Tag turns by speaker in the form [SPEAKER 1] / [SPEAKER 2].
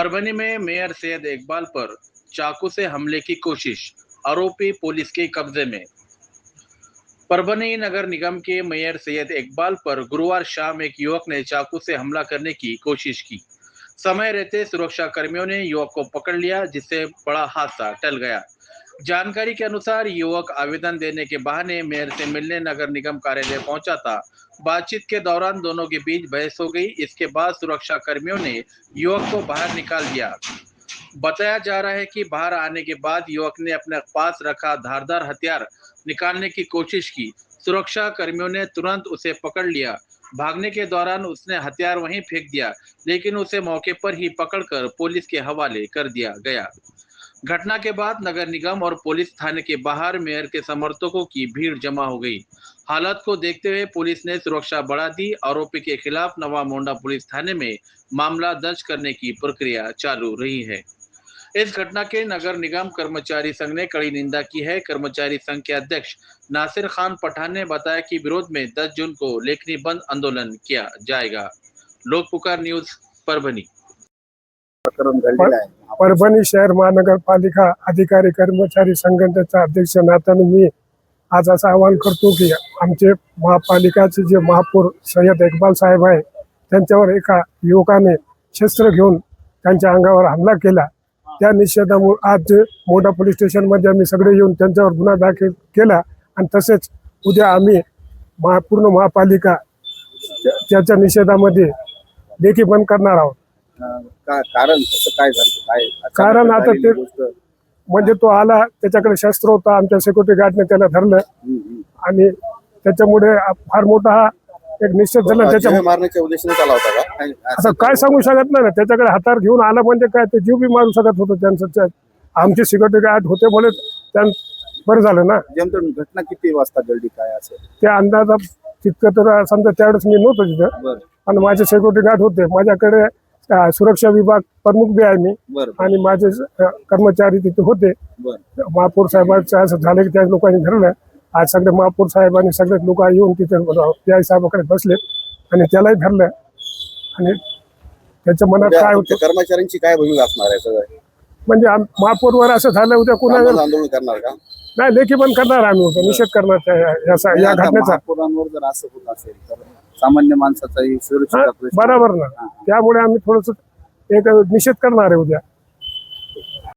[SPEAKER 1] परभनी में मेयर सैयद इकबाल पर चाकू से हमले की कोशिश, आरोपी पुलिस के कब्जे में। परभनी नगर निगम के मेयर सैयद इकबाल पर गुरुवार शाम एक युवक ने चाकू से हमला करने की कोशिश की। समय रहते सुरक्षा कर्मियों ने युवक को पकड़ लिया, जिससे बड़ा हादसा टल गया। जानकारी के अनुसार युवक आवेदन देने के बहाने मेयर से मिलने नगर निगम कार्यालय पहुंचा था। बातचीत के दौरान दोनों के बीच बहस हो गई। इसके बाद सुरक्षा कर्मियों ने युवक को बाहर निकाल दिया। बताया जा रहा है कि बाहर आने के बाद युवक ने अपने पास रखा धारदार हथियार निकालने की कोशिश की। सुरक्षा कर्मियों ने तुरंत उसे पकड़ लिया। भागने के दौरान उसने हथियार वहीं फेंक दिया, लेकिन उसे मौके पर ही पकड़कर पुलिस के हवाले कर दिया गया। घटना के बाद नगर निगम और पुलिस थाने के बाहर मेयर के समर्थकों की भीड़ जमा हो गई। हालत को देखते हुए पुलिस ने सुरक्षा बढ़ा दी। आरोपी के खिलाफ नवा मोंडा पुलिस थाने में मामला दर्ज करने की प्रक्रिया चालू रही है। इस घटना के नगर निगम कर्मचारी संघ ने कड़ी निंदा की है। कर्मचारी संघ के अध्यक्ष नासिर खान पठान ने बताया कि विरोध में 10 जून को लेखनी बंद आंदोलन किया जाएगा। लोक पुकार न्यूज, परभणी।
[SPEAKER 2] परभणी शहर महानगरपालिका अधिकारी कर्मचारी संघटनेचा अध्यक्ष नात्याने मी आज असं आवाहन करतो की आमचे महापालिकाचे जे महापौर सय्यद इकबाल साहेब आहे, त्यांच्यावर एका युवकाने शस्त्र घेऊन त्यांच्या अंगावर हमला केला। त्या निषेधामुळे आज मोंडा पोलीस स्टेशनमध्ये आम्ही सगळे येऊन त्यांच्यावर गुन्हा दाखल केला आणि तसेच उद्या आम्ही पूर्ण महापालिका त्याच्या निषेधामध्ये लेखी बंद करणार आहोत।
[SPEAKER 3] कारण कसं काय झालं, काय
[SPEAKER 2] कारण आता ते म्हणजे तो आला, त्याच्याकडे शस्त्र होता, आमच्या सिक्युरिटी गार्डने त्याला धरलं आणि त्याच्यामुळे फार मोठा हा एक निश्चित झाला। त्याच्या
[SPEAKER 3] मारण्याच्या उद्देशाने चालला होता का?
[SPEAKER 2] असं काय सांगू शकत नाही ना, त्याच्याकडे हातार घेऊन आला म्हणजे काय ते जीव बी मारू शकत होतं त्यांचं। आमचे सिक्युरिटी गार्ड होते बोले बरं झालं ना।
[SPEAKER 3] जमतं घटना किती वाजता घडली काय असेल
[SPEAKER 2] त्या अंदाजा तितकं तर समजा त्यावेळेस मी नव्हतो तिथं, पण माझे सिक्युरिटी गार्ड होते। माझ्याकडे सुरक्षा विभाग प्रमुख बी आहे मी आणि माझे कर्मचारी तिथे होते। महापौर साहेबांचं असं झालं की त्या लोकांनी धरलं। आज सगळे महापौर साहेब आणि सगळे लोक येऊन तिथे पी.आय. साहेबांकडे बसले आणि त्यालाही धरलं आणि त्याच्या मनात काय होतं,
[SPEAKER 3] कर्मचाऱ्यांची काय भूमिका असणार आहे सगळं
[SPEAKER 2] म्हणजे महापौरवर असं झालं उद्या कुणाला
[SPEAKER 3] आंदोलन करणार का?
[SPEAKER 2] नाही, लेखी बंद करणार आम्ही होतो, निषेध करणार या घटनेचा।
[SPEAKER 3] महापौरांवर जर असं होत असेल तर सामान्य माणसाचाही सुरक्षित
[SPEAKER 2] बरोबर ना, त्यामुळे आम्ही थोडस एक निषेध करणार आहे उद्या।